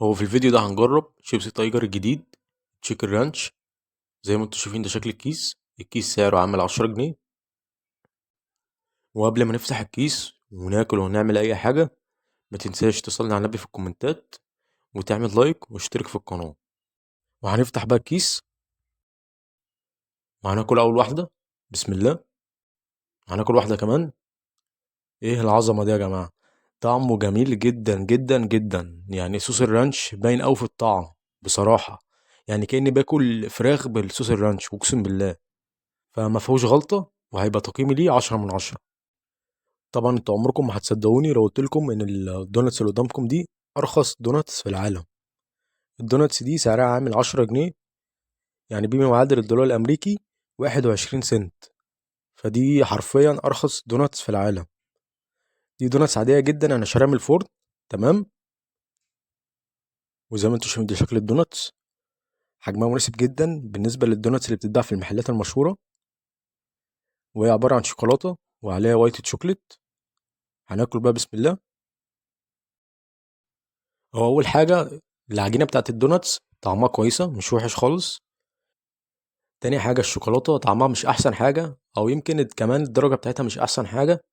هو في الفيديو ده هنجرب شيبسي تايجر الجديد تشيكن رانش. زي ما انتوا شايفين ده شكل الكيس سعره عامل 10 جنيه. وقبل ما نفتح الكيس وناكل ونعمل اي حاجة، ما تنساش تصلي على النبي في الكومنتات وتعمل لايك واشترك في القناة. وهنفتح بقى الكيس وهناكل اول واحدة. بسم الله. هناكل واحدة كمان. ايه العظمة دي يا جماعة؟ طعمه جميل جدا جدا جدا، يعني صوص الرانش باين اوي في الطعم بصراحة. يعني كأني باكل فراخ بالصوص الرانش اقسم بالله. فما فيهوش غلطة، وهيبقى تقييمي ليه 10 من 10. طبعا انتوا عمركم ما هتصدقوني لو قلت لكم ان الدوناتس اللي قدامكم دي ارخص دوناتس في العالم. الدوناتس دي سعرها عامل 10 جنيه، يعني بما يعادل الدولار الامريكي 21 سنت. فدي حرفيا ارخص دوناتس في العالم. دي دوناتس عادية جدا انا شاريها من الفرن. تمام. وزي ما انتوا شايفين ده شكل الدوناتس، حجمها مناسب جدا بالنسبة للدوناتس اللي بتتباع في المحلات المشهورة. وهي عبارة عن شوكولاتة وعليها وايت شوكليت. هناكل بقى بسم الله. هو اول حاجه العجينه بتاعت الدوناتس طعمها كويسه مش وحش خالص. تاني حاجه الشوكولاته طعمها مش احسن حاجه، او يمكن كمان الدرجه بتاعتها مش احسن حاجه،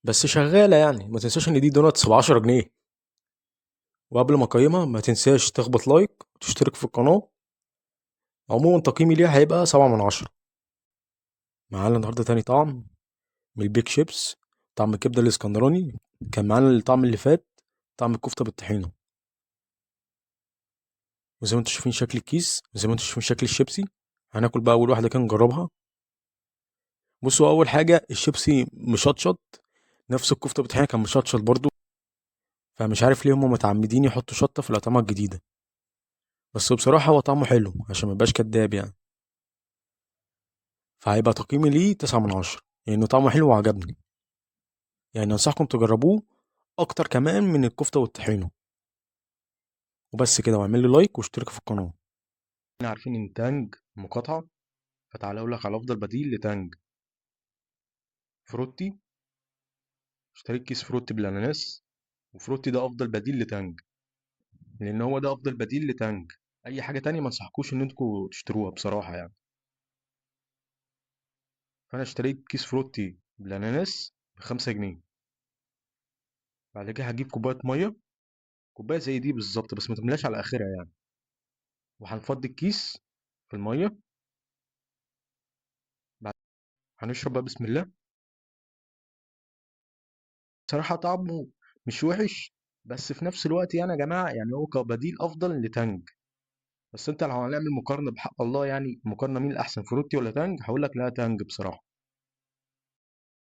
بس شغاله. يعني ما تنساش ان دي دوناتس ب10 جنيه. وقبل ما اقيمها ما تنساش تخبط لايك وتشترك في القناه. عموما تقييمي ليها هيبقى 7 من 10. معانا النهارده تاني طعم من البيك شيبس، طعم الكبده الاسكندراني. كان معانا الطعم اللي فات طعم الكفته بالطحينه. وزي ما انتم شايفين شكل الكيس، وزي ما انتم شايفين شكل الشيبسي. هناكل بقى اول واحده كده نجربها. بصوا اول حاجه الشيبسي مشطشط، نفس الكفته بتاعها كان مشطشط برضو. فمش عارف ليه هم متعمدين يحطوا شطه في الاطعمه الجديده. بس بصراحه هو طعمه حلو عشان ما يبقاش كداب يعني. فهيبقى تقييمي ليه 9 من 10، لانه طعمه حلو وعجبني. يعني انصحكم تجربوه اكتر كمان من الكفته والطحينه. وبس كده، واعمل لي لايك واشترك في القناه. احنا عارفين ان تانج مقاطعه، فتعالى اقول لك على افضل بديل لتانج. فروتي. اشتريت كيس فروتي بالاناناس، وفروتي ده افضل بديل لتانج، لان هو ده افضل بديل لتانج. اي حاجه تانية ما انصحكوش ان انتوا تشتروها بصراحه يعني. فانا اشتريت كيس فروتي بالاناناس ب5 جنيه. بعد كده هجيب كوبايه ميه، كوبايه زي دي بالظبط بس ما تملاش على اخرها يعني. وهنفضي الكيس في الميه. بعد هنشرب بقى بسم الله. صراحه طعمه مش وحش، بس في نفس الوقت يعني يا جماعه يعني هو كبديل افضل لتانج. بس انت لو هنعمل مقارنه بحق الله، يعني مقارنه مين الاحسن فروتي ولا تانج، هقول لك لا تانج بصراحه.